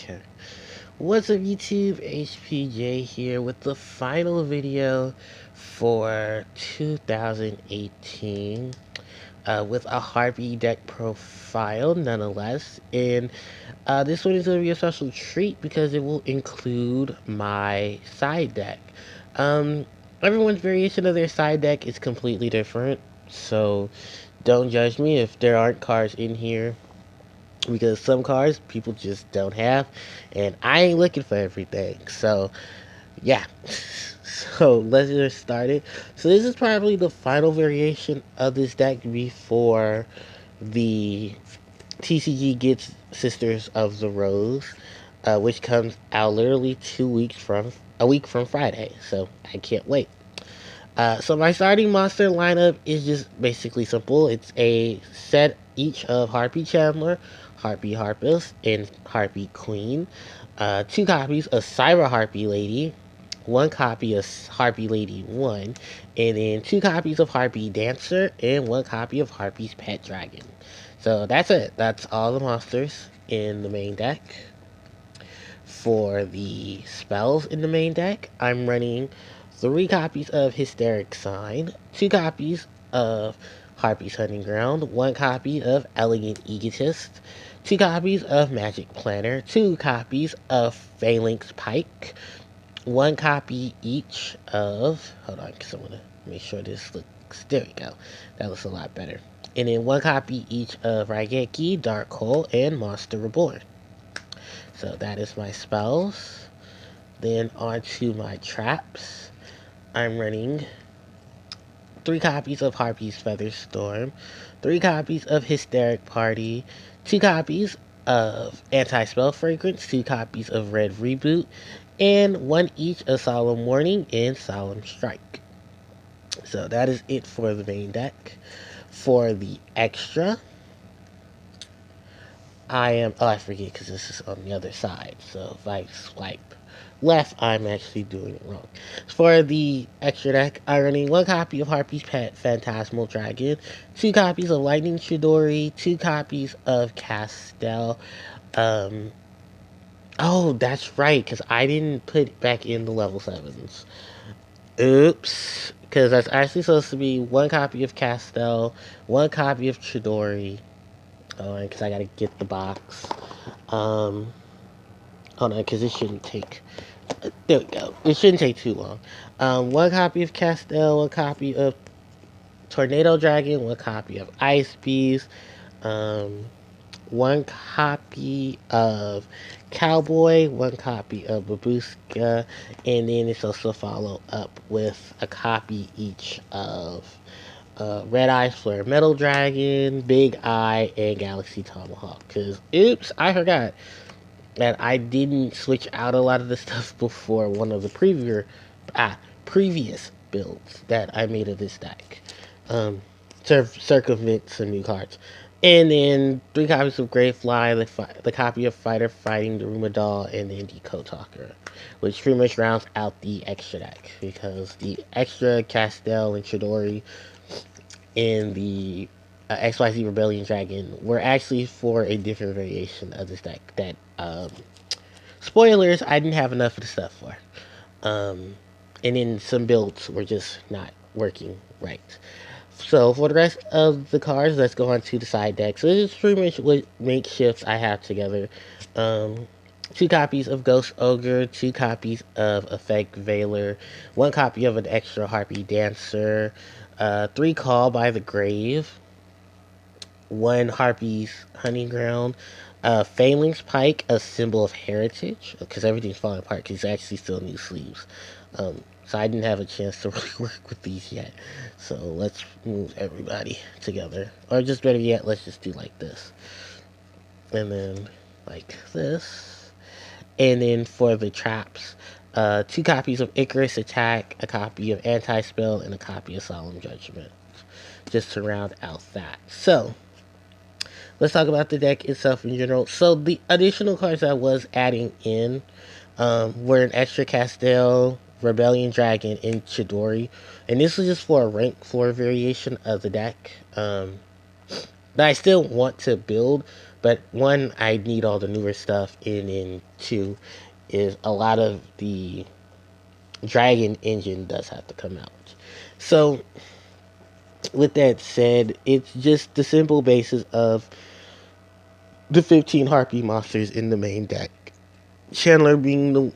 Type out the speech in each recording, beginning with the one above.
Okay. What's up YouTube? HPJ here with the final video for 2018 with a Harpie deck profile nonetheless. And this one is going to be a special treat because it will include my side deck. Um, Everyone's variation of their side deck is completely different, so don't judge me if there aren't cards in here, because some cars people just don't have, and I ain't looking for everything. So yeah. So let's get started. So this is probably the final variation of this deck before the TCG gets Sisters of the Rose, which comes out literally 2 weeks from a week from Friday. So I can't wait. So my starting monster lineup is just basically simple. It's a set each of Harpie Chandler, Harpie Harpist, and Harpie Queen. Two copies of Cyber Harpie Lady, one copy of Harpie Lady 1, and then two copies of Harpie Dancer, and one copy of Harpie's Pet Dragon. So that's it. That's all the monsters in the main deck. For the spells in the main deck, I'm running 3 copies of Hysteric Sign, 2 copies of Harpie's Hunting Ground, 1 copy of Elegant Egotist, 2 copies of Magic Planner, 2 copies of Phalanx Pike, 1 copy each of, hold on, because I want to make sure this looks, there we go, that looks a lot better. And then 1 copy each of Raigeki, Dark Hole, and Monster Reborn. So that is my spells. Then on to my traps. I'm running 3 copies of Harpie's Feather Storm, 3 copies of Hysteric Party, 2 copies of Anti-Spell Fragrance, 2 copies of Red Reboot, and 1 each of Solemn Warning and Solemn Strike. So that is it for the main deck. For the extra, I forget because this is on the other side. So if I swipe left, I'm actually doing it wrong. For the extra deck, I'm running 1 copy of Harpie's Pet Phantasmal Dragon, 2 copies of Lightning Chidori, 2 copies of Castel. Oh, that's right, because I didn't put back in the level 7s. Oops. Because that's actually supposed to be 1 copy of Castel, 1 copy of Chidori. Because I gotta get the box. Hold on, because it shouldn't take. There we go. It shouldn't take too long. 1 copy of Castel, 1 copy of Tornado Dragon, 1 copy of Ice Beast, 1 copy of Cowboy, 1 copy of Babushka, and then it's also followed up with a copy each of Red Eyes Flare Metal Dragon, Big Eye, and Galaxy Tomahawk. Because, oops, I forgot that I didn't switch out a lot of the stuff before one of the previous builds that I made of this deck. To circumvent some new cards. And then 3 copies of Gravefly, the copy of Fighter Fighting the Rumadal, and then the Code Talker, which pretty much rounds out the extra deck, because the extra Castel and Chidori in the XYZ Rebellion Dragon were actually for a different variation of this deck that, spoilers, I didn't have enough of the stuff for. And then some builds were just not working right. So for the rest of the cards, let's go on to the side deck. So this is pretty much what makeshifts I have together. 2 copies of Ghost Ogre, 2 copies of Effect Veiler, 1 copy of an extra Harpie Dancer, 3 Call by the Grave, 1 Harpie's Hunting Ground, Phalanx Pike, a symbol of heritage, because everything's falling apart because it's actually still new sleeves. So I didn't have a chance to really work with these yet. So let's move everybody together. Or just better yet, let's just do like this. And then like this. And then for the traps, 2 copies of Icarus Attack, a copy of Anti-Spell, and a copy of Solemn Judgment. Just to round out that. So let's talk about the deck itself in general. So the additional cards I was adding in were an extra Castel, Rebellion Dragon, and Chidori. And this was just for a rank 4 variation of the deck that I still want to build, But one, I need all the newer stuff, and then two, is a lot of the Dragon engine does have to come out. So, with that said, it's just the simple basis of the 15 Harpie monsters in the main deck. Chandler being the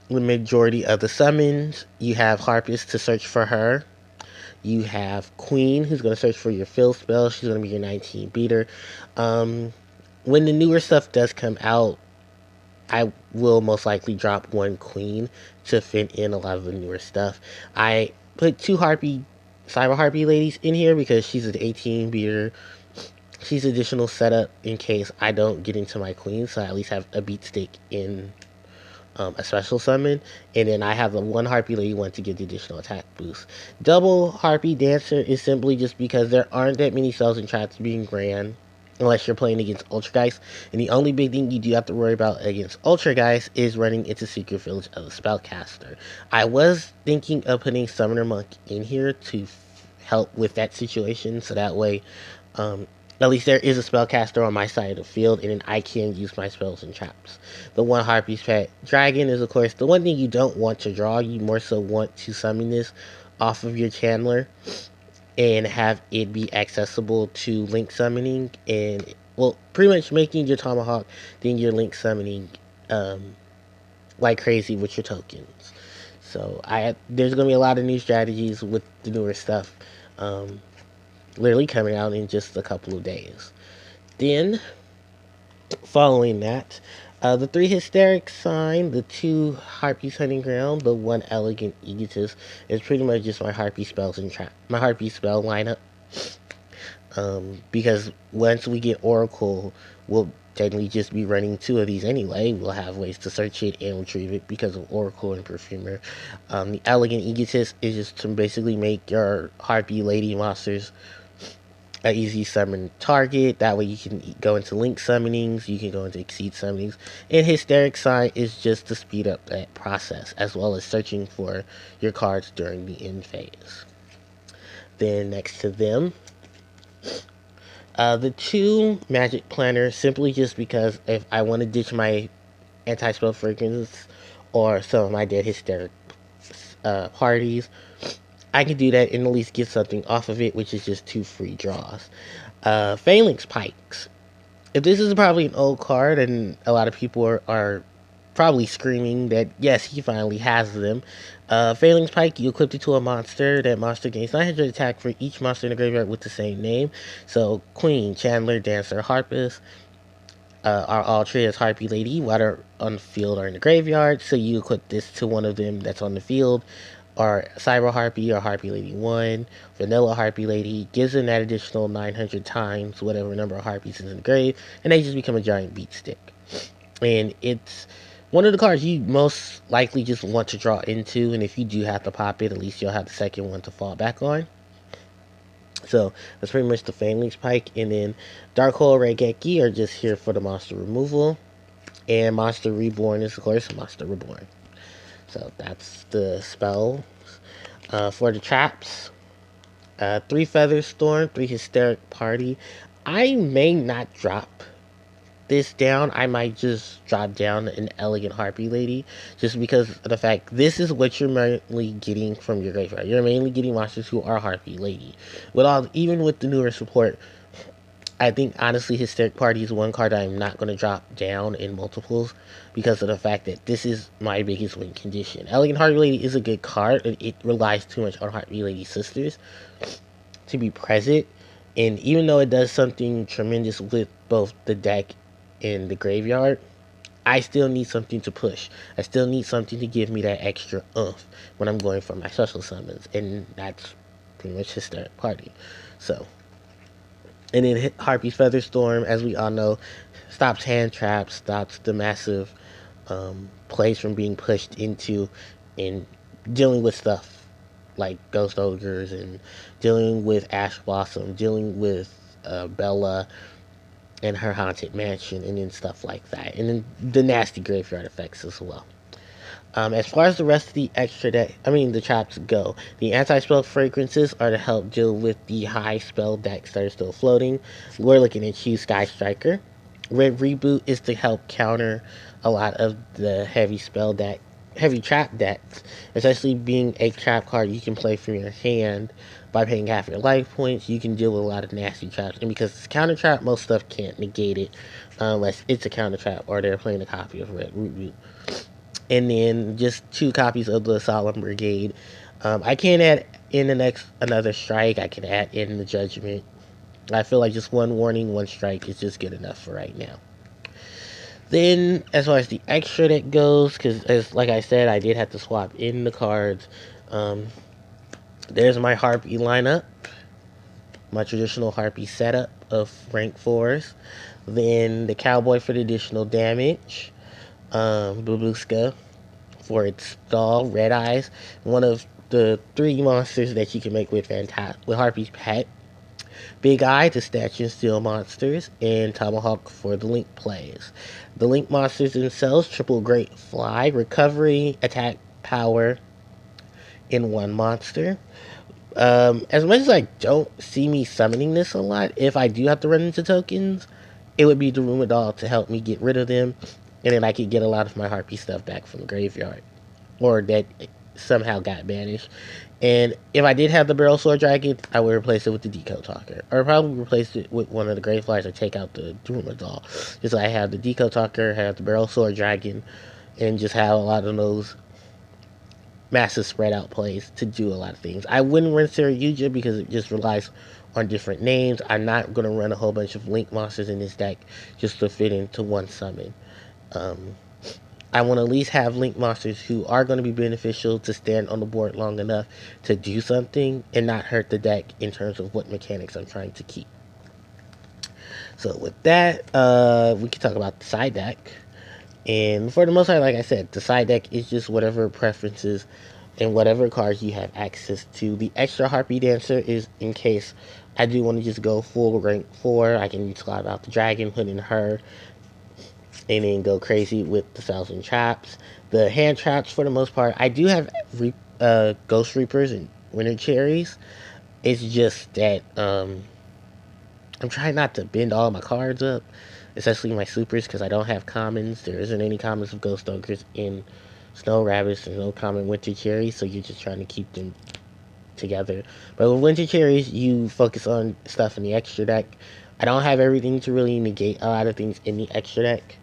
majority of the summons. You have Harpies to search for her. You have Queen, who's going to search for your fill spell. She's going to be your 19 beater. Um, when the newer stuff does come out, I will most likely drop one Queen to fit in a lot of the newer stuff. I put two Cyber Harpie ladies in here because she's an 18 beater. She's additional setup in case I don't get into my Queen, so I at least have a beat stick in a special summon, and then I have the one Harpie Lady one to give the additional attack boost. Double Harpie Dancer is simply just because there aren't that many spells and traps being ran unless you're playing against Ultrageist, and the only big thing you do have to worry about against Ultrageist is running into Secret Village of the Spellcaster. I was thinking of putting Summoner Monk in here to help with that situation, so that way um, at least there is a spellcaster on my side of the field, and then I can use my spells and traps. The one Harpie's Pet Dragon is, of course, the one thing you don't want to draw. You more so want to summon this off of your Chandler and have it be accessible to link summoning, and, well, pretty much making your Tomahawk, then your link summoning like crazy with your tokens. So there's going to be a lot of new strategies with the newer stuff. Literally coming out in just a couple of days. Then, following that, the three Hysteric Sign, the two Harpies Hunting Ground, the one Elegant Egotist is pretty much just my Harpie spells and my Harpie spell lineup. Because once we get Oracle, we'll technically just be running two of these anyway. We'll have ways to search it and retrieve it because of Oracle and Perfumer. The Elegant Egotist is just to basically make your Harpie Lady monsters an easy summon target. That way you can go into link summonings, you can go into exceed summonings, and Hysteric Sign is just to speed up that process as well as searching for your cards during the end phase. Then next to them, the two Magic Planners, simply just because if I want to ditch my anti-spell fragrance or some of my dead Hysteric parties, I can do that and at least get something off of it, which is just two free draws. Phalanx Pikes. If this is probably an old card, and a lot of people are probably screaming that, yes, he finally has them. Phalanx Pike, you equip it to a monster. That monster gains 900 attack for each monster in the graveyard with the same name. So, Queen, Chandler, Dancer, Harpist are all treated as Harpie Lady, whether on the field or in the graveyard. So, you equip this to one of them that's on the field, or Cyber Harpie or Harpie Lady 1, Vanilla Harpie Lady, gives them that additional 900 times whatever number of Harpies is in the grave, and they just become a giant beat stick. And it's one of the cards you most likely just want to draw into, and if you do have to pop it, at least you'll have the second one to fall back on. So that's pretty much the Phalanx Pike, and then Darkhole Raigeki are just here for the monster removal, and Monster Reborn is, of course, Monster Reborn. So that's the spells. For the traps, 3 Feather Storm, 3 Hysteric Party. I may not drop this down. I might just drop down an Elegant Harpie Lady, just because of the fact this is what you're mainly getting from your graveyard. You're mainly getting monsters who are Harpie Lady. Even with the newer support, I think honestly Hysteric Party is one card I'm not going to drop down in multiples because of the fact that this is my biggest win condition. Elegant Harpie Lady is a good card, but it relies too much on Harpie Lady sisters to be present. And even though it does something tremendous with both the deck and the graveyard, I still need something to push. I still need something to give me that extra oomph when I'm going for my special summons, and that's pretty much Hysteric Party. So, and then Harpie's Featherstorm, as we all know, stops hand traps, stops the massive plays from being pushed into and dealing with stuff like Ghost Ogres and dealing with Ash Blossom, dealing with Bella and her Haunted Mansion, and then stuff like that. And then the nasty graveyard effects as well. As far as the rest of the the traps go, the anti-spell fragrances are to help deal with the high spell decks that are still floating. We're looking at Hugh Sky Striker, Red Reboot is to help counter a lot of the heavy trap decks. Especially being a trap card you can play from your hand by paying half your life points. You can deal with a lot of nasty traps, and because it's counter trap, most stuff can't negate it unless it's a counter trap or they're playing a copy of Red Reboot. And then just 2 copies of the Solemn Brigade. I can add in the next another strike. I can add in the Judgment. I feel like just one warning, one strike is just good enough for right now. Then, as far as the extra that goes, because as like I said, I did have to swap in the cards. Um, there's my Harpie lineup, my traditional Harpie setup of rank 4s. Then the Cowboy for the additional damage. Babushka for its stall, Red Eyes, one of the 3 monsters that you can make with Harpie's Pet. Big Eye to statue and steal monsters, and Tomahawk for the Link plays. The Link monsters themselves triple Great Fly, recovery, attack, power in 1 monster. As much as I don't see me summoning this a lot, if I do have to run into tokens, it would be the Doll to help me get rid of them, and then I could get a lot of my Harpy stuff back from the graveyard, or that somehow got banished. And if I did have the Barrel Sword Dragon, I would replace it with the Deco Talker. Or probably replace it with one of the Grey Flies or take out the Doll. Just so I have the Deco Talker, have the Barrel Sword Dragon, and just have a lot of those massive spread out plays to do a lot of things. I wouldn't run Saryuja because it just relies on different names. I'm not going to run a whole bunch of Link monsters in this deck just to fit into one summon. I want to at least have Link monsters who are going to be beneficial to stand on the board long enough to do something and not hurt the deck in terms of what mechanics I'm trying to keep. So with that, we can talk about the side deck. And for the most part, like I said, the side deck is just whatever preferences and whatever cards you have access to. The extra Harpie Dancer is in case I do want to just go full rank 4. I can swap out the dragon, put in her, and then go crazy with the 1,000 traps. The hand traps, for the most part, I do have Ghost Reapers and Winter Cherries. It's just that I'm trying not to bend all my cards up, especially my supers, because I don't have commons. There isn't any commons of Ghost Ogres in Snow Rabbits. There's no common Winter Cherries, so you're just trying to keep them together. But with Winter Cherries, you focus on stuff in the extra deck. I don't have everything to really negate a lot of things in the extra deck,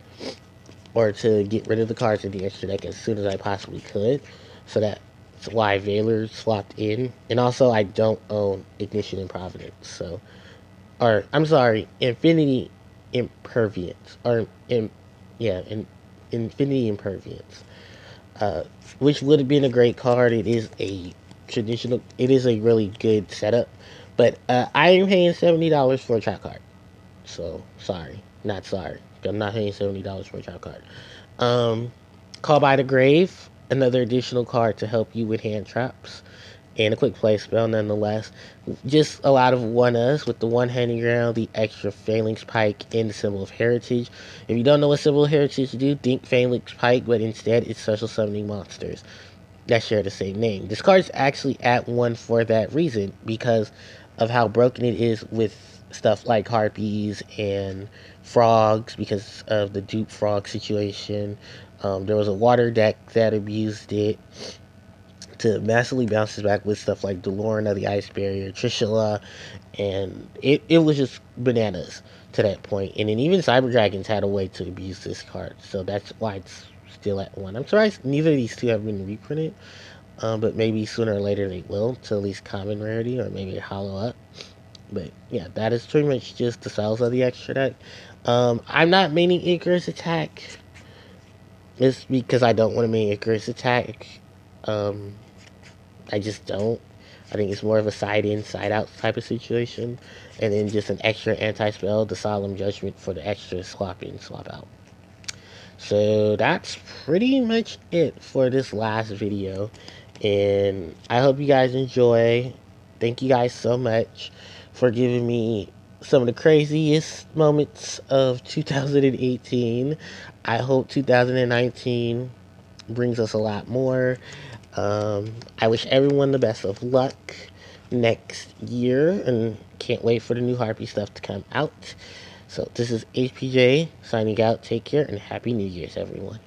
or to get rid of the cards in the extra deck as soon as I possibly could. So that's why Valor swapped in. And also, I don't own Ignition and Providence. So, or I'm sorry, Infinity Impervience, or Infinity Impervience, which would have been a great card. It is a traditional. It is a really good setup, but I am paying $70 for a trap card. So sorry, not sorry. I'm not paying $70 for a trap card. Call by the Grave, another additional card to help you with hand traps, and a quick play spell nonetheless. Just a lot of 1-us with the 1 handing ground, the extra Phalanx Pike, and the Symbol of Heritage. If you don't know what Symbol of Heritage do, think Phalanx Pike, but instead it's special summoning monsters that share the same name. This card's actually at 1 for that reason, because of how broken it is with stuff like Harpies and Frogs, because of the dupe frog situation. There was a water deck that abused it to massively bounce back with stuff like Delorean of the Ice Barrier, Trishula, and it was just bananas to that point. And then even Cyber Dragons had a way to abuse this card, so that's why it's still at 1. I'm surprised neither of these two have been reprinted, but maybe sooner or later they will, to at least common rarity, or maybe hollow up. But yeah, that is pretty much just the styles of the extra deck. I'm not maining Icarus Attack. It's because I don't want to main Icarus Attack. I just don't. I think it's more of a side in, side out type of situation. And then just an extra anti-spell, the Solemn Judgment, for the extra swap in, swap out. So that's pretty much it for this last video. And I hope you guys enjoy. Thank you guys so much for giving me some of the craziest moments of 2018. I hope 2019 brings us a lot more. I wish everyone the best of luck next year, and can't wait for the new Harpie stuff to come out. So this is HPJ signing out. Take care and Happy New Year's, everyone.